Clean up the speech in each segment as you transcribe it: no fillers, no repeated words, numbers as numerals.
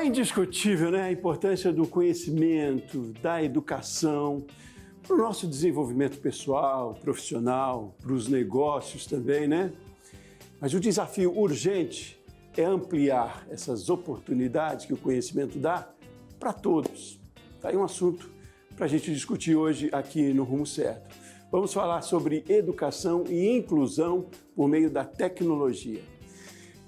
indiscutível, né, a importância do conhecimento, da educação, para o nosso desenvolvimento pessoal, profissional, para os negócios também, né? Mas o desafio urgente é ampliar essas oportunidades que o conhecimento dá para todos. Está aí um assunto para a gente discutir hoje aqui no Rumo Certo. Vamos falar sobre educação e inclusão por meio da tecnologia.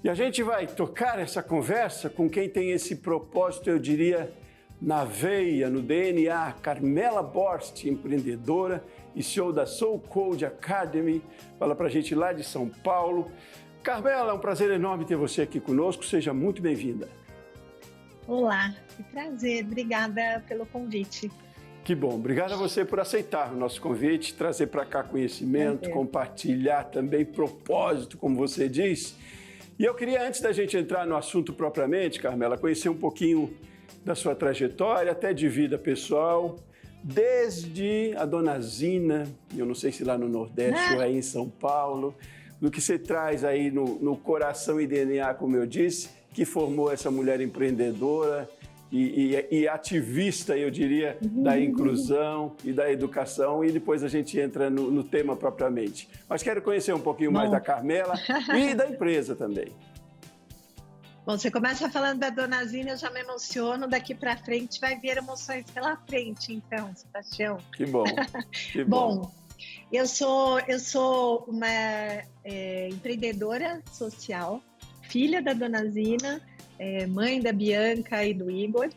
E a gente vai tocar essa conversa com quem tem esse propósito, eu diria, na veia, no DNA, Carmela Borst, empreendedora e CEO da Soul Code Academy, fala para a gente lá de São Paulo. Carmela, é um prazer enorme ter você aqui conosco, seja muito bem-vinda. Olá, que prazer, obrigada pelo convite. Que bom, obrigado a você por aceitar o nosso convite, trazer para cá conhecimento, compartilhar também propósito, como você diz. E eu queria, antes da gente entrar no assunto propriamente, Carmela, conhecer um pouquinho da sua trajetória, até de vida pessoal, desde a Dona Zina, eu não sei se lá no Nordeste ou aí em São Paulo, do que você traz aí no coração e DNA, como eu disse, que formou essa mulher empreendedora e ativista, eu diria, da inclusão e da educação, e depois a gente entra no tema propriamente. Mas quero conhecer um pouquinho mais da Carmela e da empresa também. Bom, você começa falando da Dona Zina, eu já me emociono, daqui para frente vai vir emoções pela frente, então, Sebastião. Que bom, que bom. Bom, eu sou uma empreendedora social, filha da Dona Zina, mãe da Bianca e do Igor.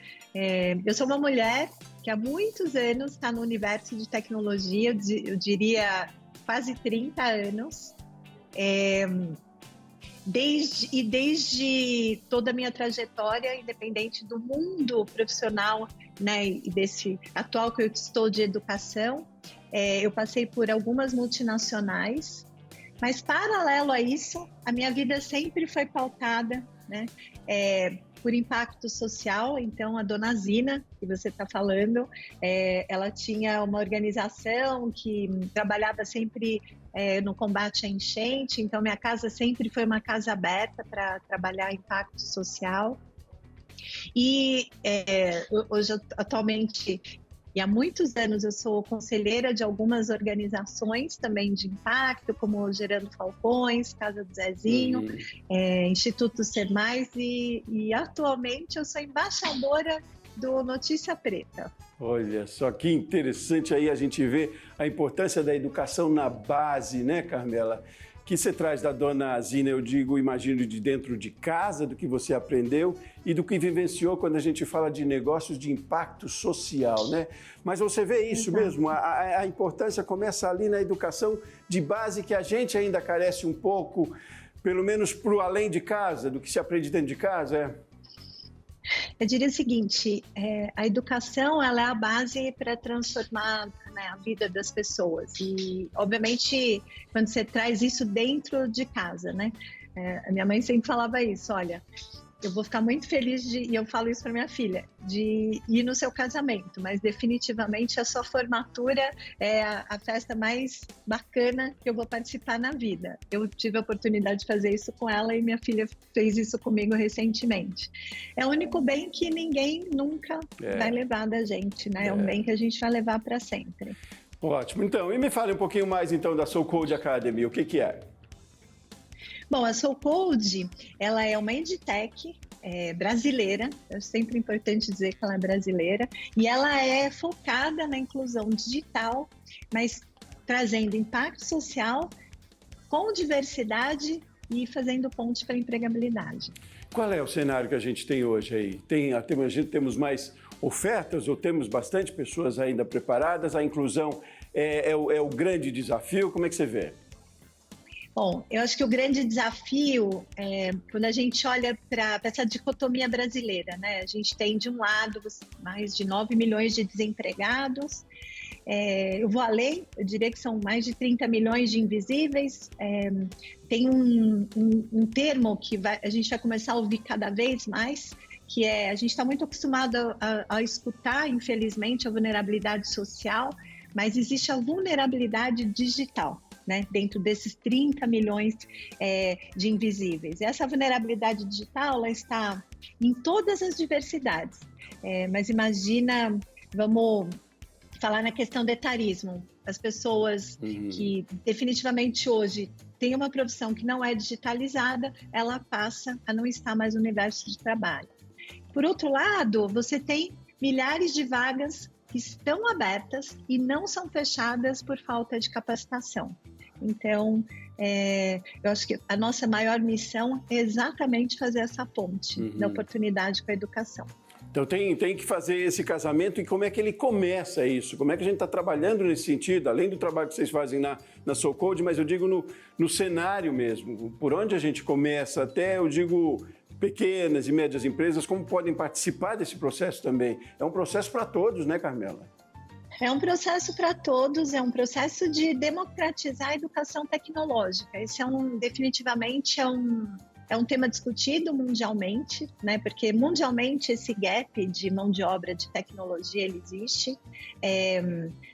Eu sou uma mulher que há muitos anos está no universo de tecnologia, eu diria quase 30 anos. Desde toda a minha trajetória, independente do mundo profissional, né, e desse atual que eu estou de educação, eu passei por algumas multinacionais, mas paralelo a isso, a minha vida sempre foi pautada, né, por impacto social. Então, a Dona Zina, que você está falando, ela tinha uma organização que trabalhava sempre no combate à enchente, então minha casa sempre foi uma casa aberta para trabalhar impacto social. E hoje, atualmente, e há muitos anos, eu sou conselheira de algumas organizações também de impacto, como Gerando Falcões, Casa do Zezinho, Instituto Ser Mais, e atualmente eu sou embaixadora do Notícia Preta. Olha só que interessante aí a gente vê a importância da educação na base, né, Carmela? Que você traz da Dona Zina, eu digo, imagino, de dentro de casa, do que você aprendeu e do que vivenciou quando a gente fala de negócios de impacto social, né? Mas você vê isso mesmo, a importância começa ali na educação de base que a gente ainda carece um pouco, pelo menos para o além de casa, do que se aprende dentro de casa, Eu diria o seguinte, a educação ela é a base para transformar, né, a vida das pessoas e, obviamente, quando você traz isso dentro de casa, né? A minha mãe sempre falava isso, olha, eu vou ficar muito feliz, e eu falo isso para minha filha, de ir no seu casamento, mas definitivamente a sua formatura é a festa mais bacana que eu vou participar na vida. Eu tive a oportunidade de fazer isso com ela e minha filha fez isso comigo recentemente. É o único bem que ninguém nunca vai levar da gente, né? É um bem que a gente vai levar para sempre. Ótimo. Então, e me fale um pouquinho mais então da Soul Code Academy, o que é? Bom, a Soul Code, ela é uma edtech brasileira, é sempre importante dizer que ela é brasileira, e ela é focada na inclusão digital, mas trazendo impacto social com diversidade e fazendo ponte para a empregabilidade. Qual é o cenário que a gente tem hoje aí? Temos mais ofertas ou temos bastante pessoas ainda preparadas? A inclusão é o grande desafio? Como é que você vê? Bom, eu acho que o grande desafio é quando a gente olha para essa dicotomia brasileira, né? A gente tem, de um lado, mais de 9 milhões de desempregados, eu vou além, eu diria que são mais de 30 milhões de invisíveis, tem um termo que a gente vai começar a ouvir cada vez mais, que a gente está muito acostumado a escutar, infelizmente, a vulnerabilidade social, mas existe a vulnerabilidade digital. né, dentro desses 30 milhões de invisíveis. E essa vulnerabilidade digital, ela está em todas as diversidades. Mas imagina, vamos falar na questão do etarismo. As pessoas que definitivamente hoje têm uma profissão que não é digitalizada, ela passa a não estar mais no universo de trabalho. Por outro lado, você tem milhares de vagas que estão abertas e não são fechadas por falta de capacitação. Então, eu acho que a nossa maior missão é exatamente fazer essa ponte da oportunidade com a educação. Então tem que fazer esse casamento, e como é que ele começa isso? Como é que a gente está trabalhando nesse sentido, além do trabalho que vocês fazem na SoCode, mas eu digo no cenário mesmo, por onde a gente começa, até eu digo pequenas e médias empresas, como podem participar desse processo também? É um processo para todos, né, Carmela? É um processo para todos, é um processo de democratizar a educação tecnológica. Esse definitivamente é um tema discutido mundialmente, né? Porque mundialmente esse gap de mão de obra de tecnologia ele existe.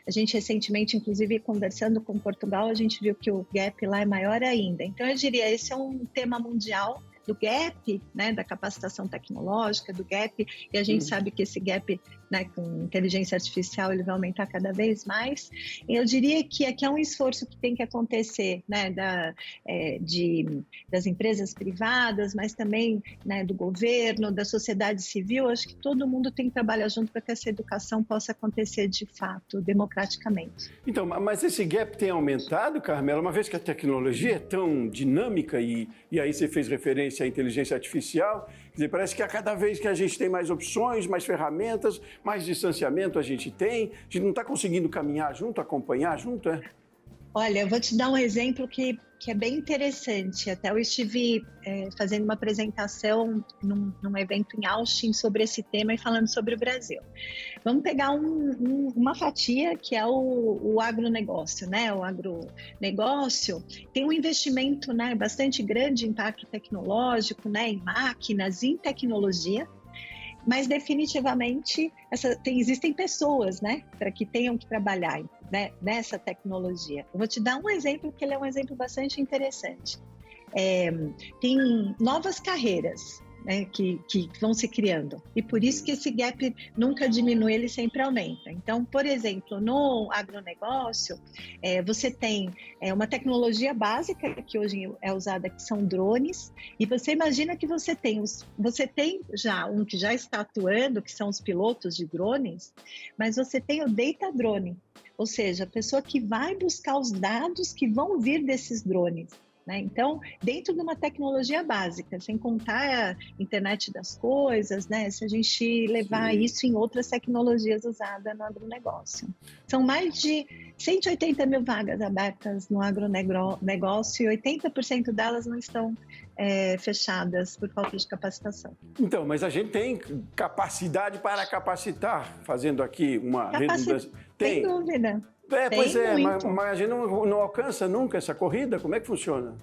A gente recentemente, inclusive conversando com Portugal, a gente viu que o gap lá é maior ainda. Então eu diria, esse é um tema mundial do gap, né, da capacitação tecnológica, do gap, e a gente sabe que esse gap, né, com inteligência artificial, ele vai aumentar cada vez mais. Eu diria que aqui é um esforço que tem que acontecer, né, das empresas privadas, mas também, né, do governo, da sociedade civil. Acho que todo mundo tem que trabalhar junto para que essa educação possa acontecer de fato, democraticamente. Então, mas esse gap tem aumentado, Carmela, uma vez que a tecnologia é tão dinâmica e aí você fez referência à inteligência artificial, quer dizer, parece que a cada vez que a gente tem mais opções, mais ferramentas, mais distanciamento a gente não está conseguindo caminhar junto, acompanhar junto, é? Olha, eu vou te dar um exemplo que é bem interessante. Até eu estive fazendo uma apresentação num evento em Austin sobre esse tema e falando sobre o Brasil. Vamos pegar uma fatia que é o agronegócio, né? O agronegócio tem um investimento, né, bastante grande em impacto tecnológico, né, em máquinas, em tecnologia. Mas definitivamente existem pessoas, né, para que tenham que trabalhar, né, nessa tecnologia. Eu vou te dar um exemplo, que ele é um exemplo bastante interessante. Tem novas carreiras, né, que vão se criando, e por isso que esse gap nunca diminui, ele sempre aumenta. Então, por exemplo, no agronegócio, você tem uma tecnologia básica que hoje é usada, que são drones, e você imagina que você tem já um que já está atuando, que são os pilotos de drones, mas você tem o data drone, ou seja, a pessoa que vai buscar os dados que vão vir desses drones. Então, dentro de uma tecnologia básica, sem contar a internet das coisas, né? Se a gente levar isso em outras tecnologias usadas no agronegócio. São mais de 180 mil vagas abertas no agronegócio e 80% delas não estão fechadas por falta de capacitação. Então, mas a gente tem capacidade para capacitar, fazendo aqui uma redundância. Sem dúvida. Pois é, mas a gente não alcança nunca essa corrida? Como é que funciona?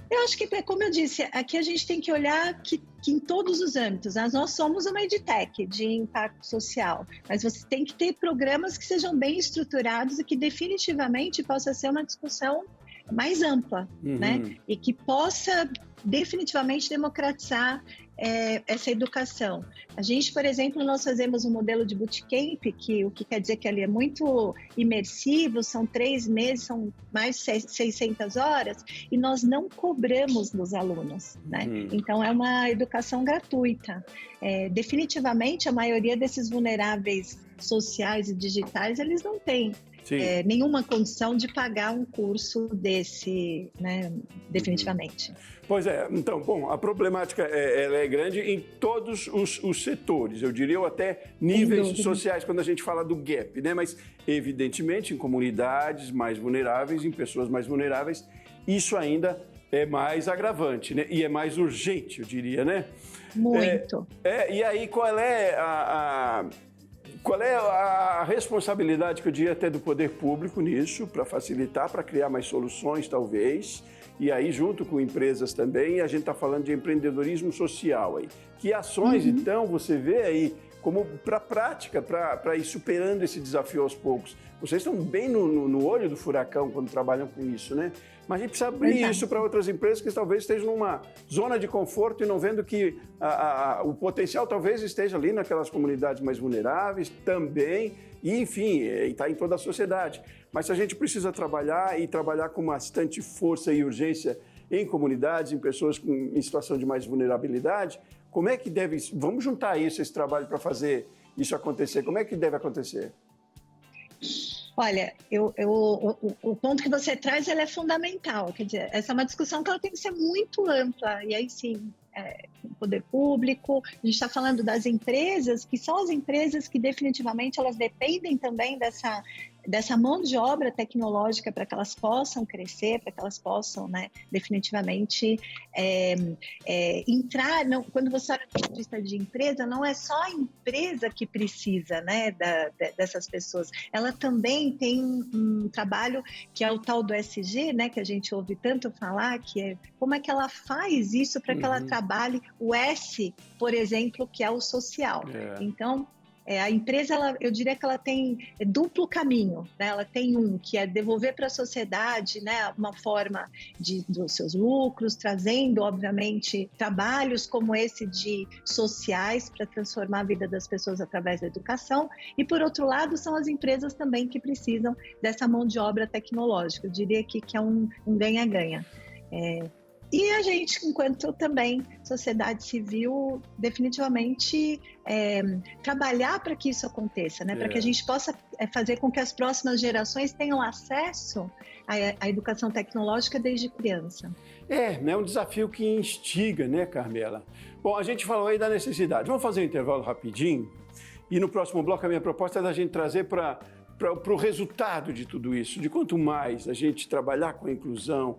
Eu acho que, como eu disse, aqui a gente tem que olhar que em todos os âmbitos. Nós somos uma edtech de impacto social, mas você tem que ter programas que sejam bem estruturados e que definitivamente possa ser uma discussão mais ampla, né? E que possa definitivamente democratizar essa educação. A gente, por exemplo, nós fazemos um modelo de bootcamp, o que quer dizer que ele é muito imersivo, são 3 meses, são mais de 600 horas, e nós não cobramos dos alunos, né? Então, é uma educação gratuita. Definitivamente, a maioria desses vulneráveis sociais e digitais, eles não têm nenhuma condição de pagar um curso desse, né, definitivamente. Pois é, então, bom, a problemática ela é grande em todos os setores, eu diria, ou até níveis sociais, quando a gente fala do gap, né? Mas, evidentemente, em comunidades mais vulneráveis, em pessoas mais vulneráveis, isso ainda é mais agravante, né? E é mais urgente, eu diria, né? Muito. E aí, qual é a responsabilidade, que eu diria até do poder público nisso, para facilitar, para criar mais soluções, talvez, e aí junto com empresas também, a gente está falando de empreendedorismo social aí. Que ações, então, você vê aí como para a prática, para ir superando esse desafio aos poucos. Vocês estão bem no olho do furacão quando trabalham com isso, né? Mas a gente precisa abrir isso para outras empresas que talvez estejam numa zona de conforto e não vendo que o potencial talvez esteja ali naquelas comunidades mais vulneráveis também, e enfim, está em toda a sociedade. Mas se a gente precisa trabalhar e trabalhar com bastante força e urgência em comunidades, em pessoas em situação de mais vulnerabilidade, como é que deve... Vamos juntar esse trabalho para fazer isso acontecer. Como é que deve acontecer? Olha, o ponto que você traz ele é fundamental. Quer dizer, essa é uma discussão que ela tem que ser muito ampla. E aí, sim, o poder público, a gente está falando das empresas, que são as empresas que definitivamente elas dependem também dessa mão de obra tecnológica para que elas possam crescer, para que elas possam, né, definitivamente entrar. Não, quando você olha do ponto de vista de empresa, não é só a empresa que precisa, né, dessas pessoas. Ela também tem um trabalho que é o tal do SG, né, que a gente ouve tanto falar, que é como é que ela faz isso para que ela trabalhe o S, por exemplo, que é o social. Então, a empresa, eu diria que ela tem duplo caminho, né? Ela tem que é devolver para a sociedade, né, uma forma dos seus lucros, trazendo, obviamente, trabalhos como esse de sociais para transformar a vida das pessoas através da educação. E, por outro lado, são as empresas também que precisam dessa mão de obra tecnológica. Eu diria que é um ganha-ganha. E a gente, enquanto também sociedade civil, definitivamente trabalhar para que isso aconteça, né? Para que a gente possa fazer com que as próximas gerações tenham acesso à educação tecnológica desde criança. É um desafio que instiga, né, Carmela? Bom, a gente falou aí da necessidade. Vamos fazer um intervalo rapidinho e no próximo bloco a minha proposta é da gente trazer para o resultado de tudo isso, de quanto mais a gente trabalhar com a inclusão,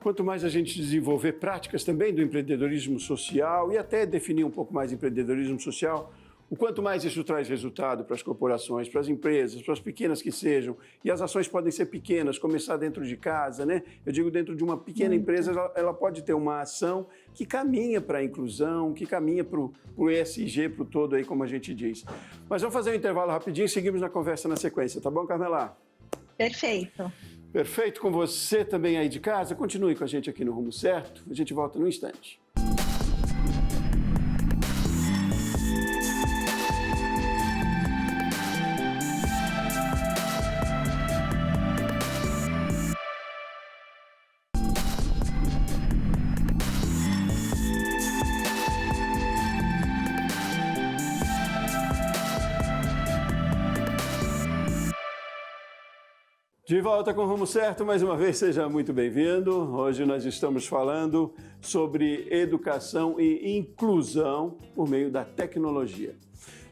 quanto mais a gente desenvolver práticas também do empreendedorismo social e até definir um pouco mais empreendedorismo social, o quanto mais isso traz resultado para as corporações, para as empresas, para as pequenas que sejam. E as ações podem ser pequenas, começar dentro de casa, né? Eu digo, dentro de uma pequena empresa, ela pode ter uma ação que caminha para a inclusão, que caminha para o ESG, para o todo aí, como a gente diz. Mas vamos fazer um intervalo rapidinho e seguimos na conversa na sequência, tá bom, Carmela? Perfeito. Perfeito, com você também aí de casa. Continue com a gente aqui no Rumo Certo. A gente volta num instante. De volta com o Rumo Certo, mais uma vez, seja muito bem-vindo. Hoje nós estamos falando sobre educação e inclusão por meio da tecnologia.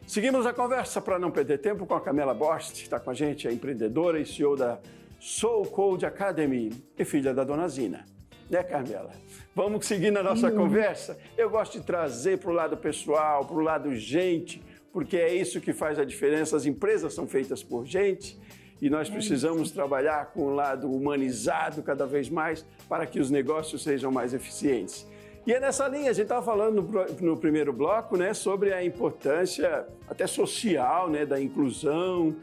Seguimos a conversa para não perder tempo com a Carmela Borst, que está com a gente, é empreendedora e CEO da Soul Code Academy e filha da Dona Zina. Né, Carmela? Vamos seguir na nossa conversa? Eu gosto de trazer para o lado pessoal, para o lado gente, porque é isso que faz a diferença. As empresas são feitas por gente, e nós precisamos trabalhar com o lado humanizado cada vez mais para que os negócios sejam mais eficientes. E é nessa linha, a gente estava falando no primeiro bloco, né, sobre a importância até social, né, da inclusão,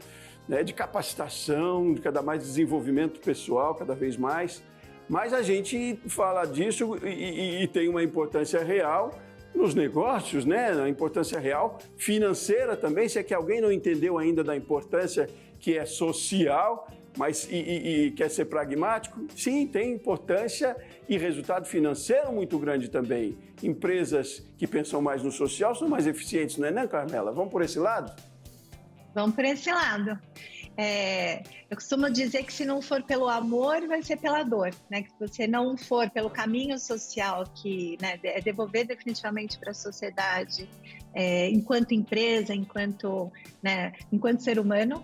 né, de capacitação, de cada mais desenvolvimento pessoal, cada vez mais. Mas a gente fala disso e tem uma importância real nos negócios, né, a importância real financeira também, se é que alguém não entendeu ainda da importância que é social, mas e quer ser pragmático, sim, tem importância e resultado financeiro muito grande também. Empresas que pensam mais no social são mais eficientes, não é, né, Carmela? Vamos por esse lado? Vamos por esse lado. Eu costumo dizer que se não for pelo amor, vai ser pela dor, né? Que se você não for pelo caminho social, que, né, é devolver definitivamente para a sociedade, enquanto empresa, enquanto ser humano,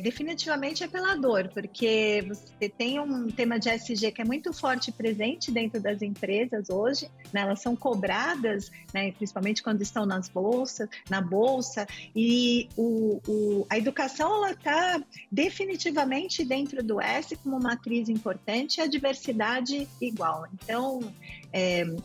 definitivamente é pela dor, porque você tem um tema de ESG que é muito forte e presente dentro das empresas hoje, né? Elas são cobradas, né? Principalmente quando estão na bolsa, e a educação ela está definitivamente dentro do S como matriz importante e a diversidade igual. Então,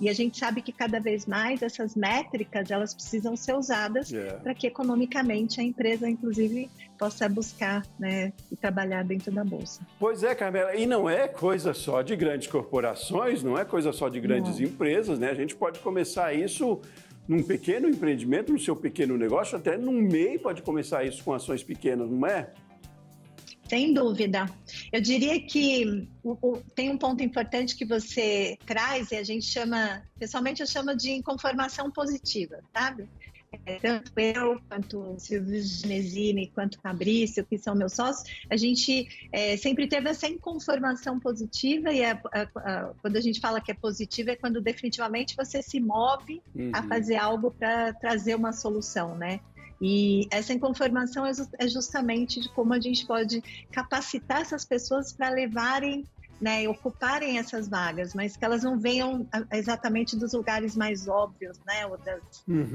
e a gente sabe que cada vez mais essas métricas elas precisam ser usadas para que economicamente a empresa, inclusive, possa buscar, né, e trabalhar dentro da Bolsa. Pois é, Carmela, e não é coisa só de grandes corporações, não é coisa só de grandes empresas, né? A gente pode começar isso num pequeno empreendimento, no seu pequeno negócio, até num MEI pode começar isso com ações pequenas, não é? Sem dúvida. Eu diria que tem um ponto importante que você traz e a gente chama, pessoalmente eu chamo de inconformação positiva, sabe? Tanto eu, quanto o Silvio Genesini, quanto o Fabrício, que são meus sócios, a gente sempre teve essa inconformação positiva e quando a gente fala que é positiva é quando definitivamente você se move a fazer algo para trazer uma solução, né? E essa inconformação é justamente de como a gente pode capacitar essas pessoas para levarem, né, ocuparem essas vagas, mas que elas não venham exatamente dos lugares mais óbvios, né, ou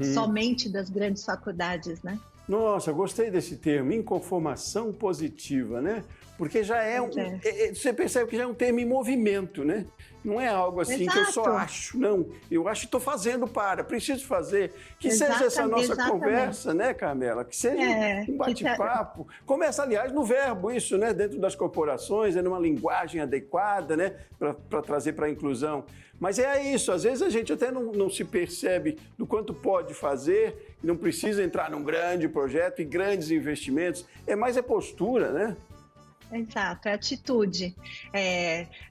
somente das grandes faculdades, né? Nossa, gostei desse termo, inconformação positiva, né? Porque já você percebe que já é um termo em movimento, né? Não é algo assim que eu só acho, não. Eu acho que estou fazendo preciso fazer. Que seja essa nossa conversa, né, Carmela? Que seja um bate-papo. Começa, aliás, no verbo isso, né? Dentro das corporações, numa linguagem adequada, né? Para trazer para a inclusão. Mas é isso, às vezes a gente até não se percebe do quanto pode fazer, não precisa entrar num grande projeto e grandes investimentos, é postura, né? Exato, é atitude.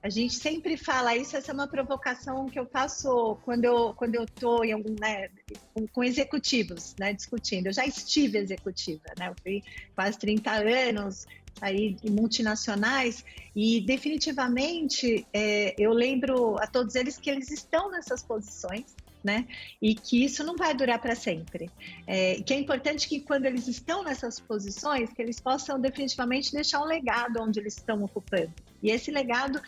A gente sempre fala isso, essa é uma provocação que eu faço quando eu estou com executivos, né, discutindo. Eu já estive executiva, né? Eu fui quase 30 anos aí em multinacionais e definitivamente eu lembro a todos eles que eles estão nessas posições, né? E que isso não vai durar para sempre. Que é importante que quando eles estão nessas posições, que eles possam definitivamente deixar um legado onde eles estão ocupando. E esse legado,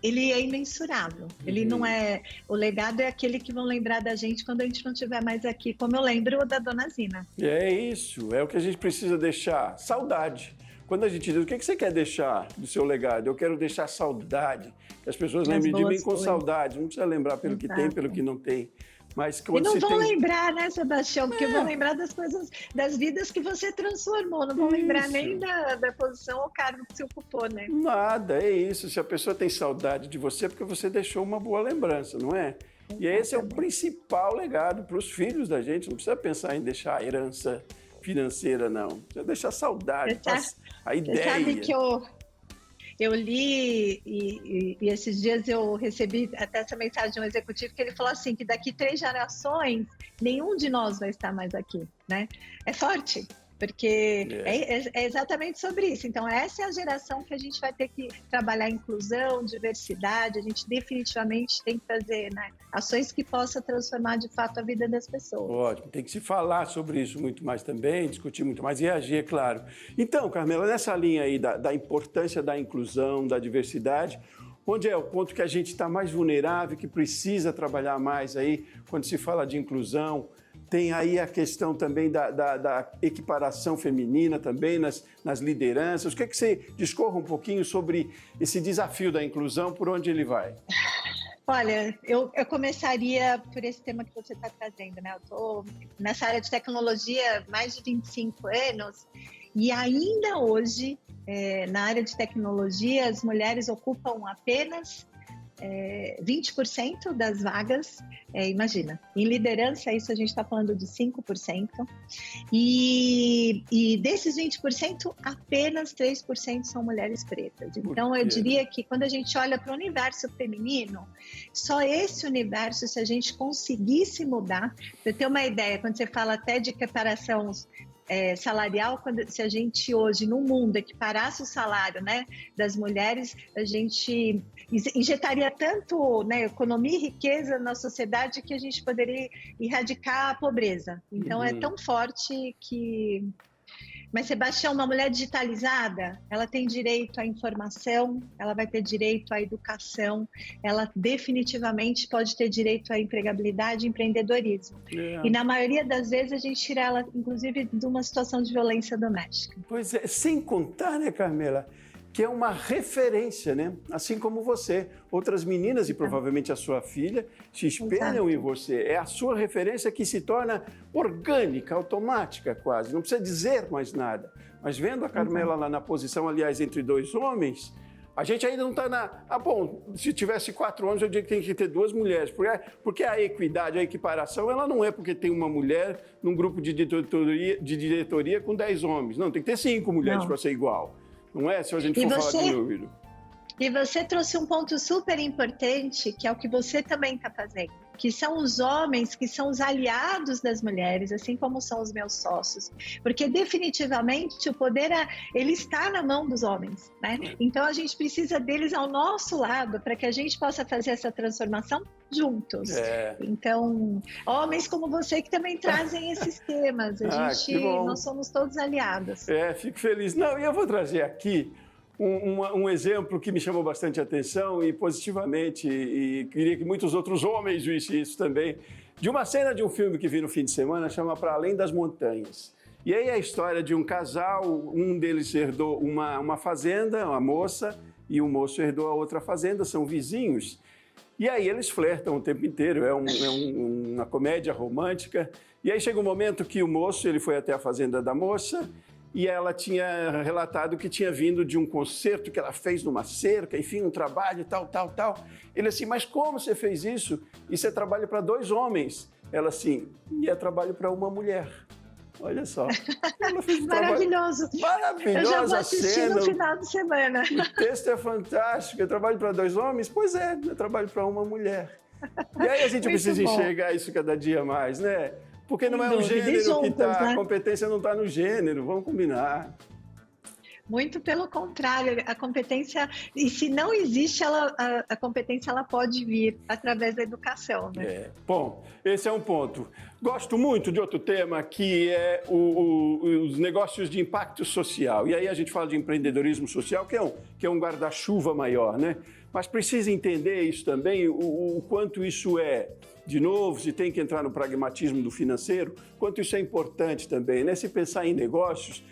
ele é imensurável. Ele não é... O legado é aquele que vão lembrar da gente quando a gente não estiver mais aqui, como eu lembro da Dona Zina. É isso, é o que a gente precisa deixar. Saudade. Quando a gente diz, o que você quer deixar do seu legado? Eu quero deixar saudade. Que as pessoas lembrem de mim com saudade. Não precisa lembrar pelo que tem, pelo que não tem. Mas e não vão lembrar, né, Sebastião? Porque vão lembrar das coisas, das vidas que você transformou. Não vão lembrar nem da posição ou cargo que você ocupou, né? Nada, é isso. Se a pessoa tem saudade de você, é porque você deixou uma boa lembrança, não é? E esse é o principal legado para os filhos da gente. Não precisa pensar em deixar herança financeira, não. Precisa deixar saudade, a ideia. Você sabe que eu li e esses dias eu recebi até essa mensagem de um executivo que ele falou assim, que daqui 3 gerações nenhum de nós vai estar mais aqui, né? É forte, porque é exatamente sobre isso. Então essa é a geração que a gente vai ter que trabalhar inclusão, diversidade, a gente definitivamente tem que fazer, né, ações que possam transformar de fato a vida das pessoas. Ótimo, tem que se falar sobre isso muito mais também, discutir muito mais e agir, é claro. Então, Carmela, nessa linha aí da importância da inclusão, da diversidade, onde é o ponto que a gente está mais vulnerável, que precisa trabalhar mais aí, quando se fala de inclusão? Tem aí a questão também da equiparação feminina também nas lideranças. O que é que você discorra um pouquinho sobre esse desafio da inclusão, por onde ele vai? Olha, eu começaria por esse tema que você está trazendo, né? Eu estou nessa área de tecnologia há mais de 25 anos e ainda hoje, na área de tecnologia, as mulheres ocupam apenas 20% das vagas, imagina, em liderança isso a gente está falando de 5%, e desses 20%, apenas 3% são mulheres pretas. Então eu diria que quando a gente olha para o universo feminino, só esse universo, se a gente conseguisse mudar, para ter uma ideia, quando você fala até de equiparação salarial, se a gente hoje no mundo equiparasse o salário, né, das mulheres, a gente injetaria tanto, né, economia e riqueza na sociedade que a gente poderia erradicar a pobreza. Então é tão forte que Mas, Sebastião, uma mulher digitalizada, ela tem direito à informação, ela vai ter direito à educação, ela definitivamente pode ter direito à empregabilidade e empreendedorismo. E na maioria das vezes a gente tira ela, inclusive, de uma situação de violência doméstica. Pois é, sem contar, né, Carmela, que é uma referência, né? Assim como você. Outras meninas, e provavelmente a sua filha, se espelham em você. É a sua referência que se torna orgânica, automática quase. Não precisa dizer mais nada. Mas vendo a Carmela lá na posição, aliás, entre dois homens, a gente ainda não está na... Ah, bom, se tivesse 4 homens, eu diria que tem que ter 2 mulheres. Porque a equidade, a equiparação, ela não é porque tem uma mulher num grupo de diretoria com 10 homens. Não, tem que ter 5 mulheres para ser igual. Não é? Se a gente for falar de número. E você trouxe um ponto super importante, que é o que você também está fazendo, que são os homens, que são os aliados das mulheres, assim como são os meus sócios. Porque definitivamente o poder, ele está na mão dos homens, né? Então a gente precisa deles ao nosso lado para que a gente possa fazer essa transformação juntos. Então, homens como você que também trazem esses temas. Nós somos todos aliados. Fico feliz. Não, e eu vou trazer aqui um exemplo que me chamou bastante atenção e positivamente, e queria que muitos outros homens vissem isso também, de uma cena de um filme que vi no fim de semana, chama Para Além das Montanhas. E aí é a história de um casal, um deles herdou uma fazenda, uma moça, e o moço herdou a outra fazenda, são vizinhos. E aí eles flertam o tempo inteiro, é uma comédia romântica. E aí chega um momento que o moço ele foi até a fazenda da moça e ela tinha relatado que tinha vindo de um concerto que ela fez numa cerca, enfim, um trabalho, tal. Ele assim, mas como você fez isso? Isso é trabalho para 2 homens. Ela assim, e é trabalho para uma mulher. Olha só. Ela fez Maravilhoso. Maravilhosa eu já vou assistir cena. No final de semana. O texto é fantástico. É trabalho para 2 homens? Pois é trabalho para uma mulher. E aí a gente precisa enxergar isso cada dia mais, né? Porque não é o gênero que está, né? A competência não está no gênero, vamos combinar. Muito pelo contrário, a competência, e se não existe, a competência ela pode vir através da educação, né? Bom, esse é um ponto. Gosto muito de outro tema, que é os negócios de impacto social. E aí a gente fala de empreendedorismo social, que é um guarda-chuva maior, né? Mas precisa entender isso também, o quanto isso é, de novo, se tem que entrar no pragmatismo do financeiro, quanto isso é importante também, né? Se pensar em negócios,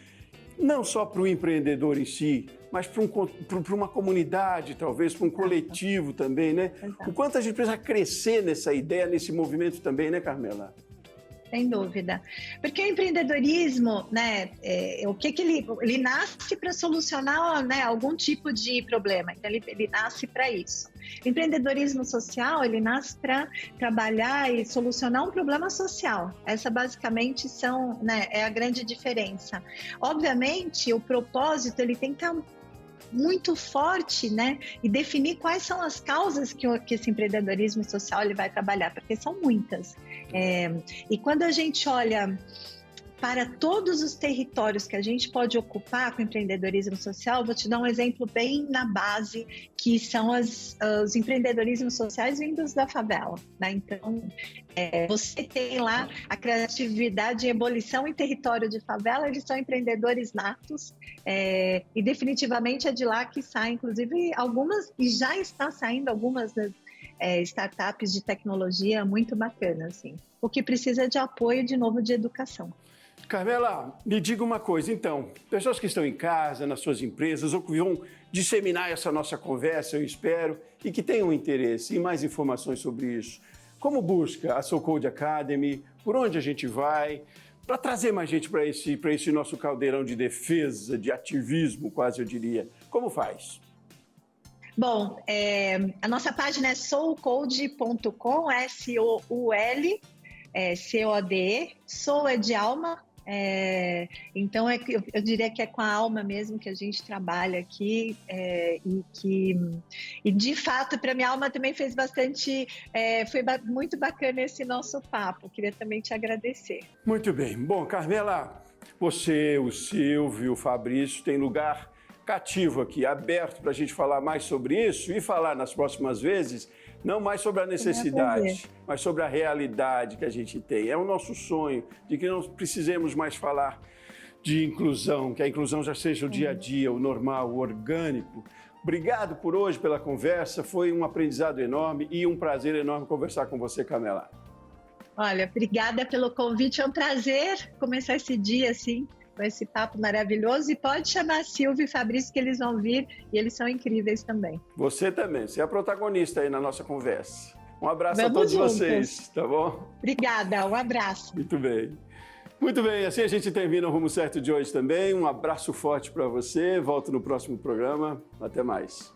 não só para o empreendedor em si, mas para uma comunidade, talvez, para um coletivo também, né? O quanto a gente precisa crescer nessa ideia, nesse movimento também, né, Carmela? Sem dúvida. Porque o empreendedorismo, né, o que ele nasce para solucionar, né, algum tipo de problema. Então, ele nasce para isso. O empreendedorismo social, ele nasce para trabalhar e solucionar um problema social. Essa, basicamente, é a grande diferença. Obviamente, o propósito, ele tem que estar muito forte, né? E definir quais são as causas que esse empreendedorismo social ele vai trabalhar, porque são muitas. E quando a gente olha para todos os territórios que a gente pode ocupar com o empreendedorismo social, vou te dar um exemplo bem na base, que são os empreendedorismos sociais vindos da favela, né? Então, você tem lá a criatividade em ebulição em território de favela, eles são empreendedores natos, e definitivamente é de lá que saem, inclusive, algumas, e já está saindo algumas das startups de tecnologia muito bacanas, assim. O que precisa é de apoio, de novo, de educação. Carmela, me diga uma coisa, então, pessoas que estão em casa, nas suas empresas, ou que vão disseminar essa nossa conversa, eu espero, e que tenham interesse em mais informações sobre isso, como busca a Soul Code Academy, por onde a gente vai, para trazer mais gente para esse nosso caldeirão de defesa, de ativismo, quase eu diria, como faz? Bom, a nossa página é soulcode.com, S-O-U-L, C-O-D-E, Soul é de alma. Então, eu diria que é com a alma mesmo que a gente trabalha aqui, e de fato, para minha alma também fez bastante, foi muito bacana esse nosso papo, queria também te agradecer. Muito bem. Bom, Carmela, você, o Silvio, o Fabrício, tem lugar cativo aqui, aberto para a gente falar mais sobre isso e falar nas próximas vezes, não mais sobre a necessidade, mas sobre a realidade que a gente tem. É o nosso sonho de que não precisemos mais falar de inclusão, que a inclusão já seja o dia a dia, o normal, o orgânico. Obrigado por hoje, pela conversa, foi um aprendizado enorme e um prazer enorme conversar com você, Camela. Olha, obrigada pelo convite, é um prazer começar esse dia assim, com esse papo maravilhoso, e pode chamar a Silvia e Fabrício que eles vão vir e eles são incríveis também. Você também, você é a protagonista aí na nossa conversa. Um abraço Vamos a todos juntos. vocês, tá bom? Obrigada, um abraço. Muito bem. Muito bem, assim a gente termina o Rumo Certo de hoje também. Um abraço forte para você, volto no próximo programa. Até mais.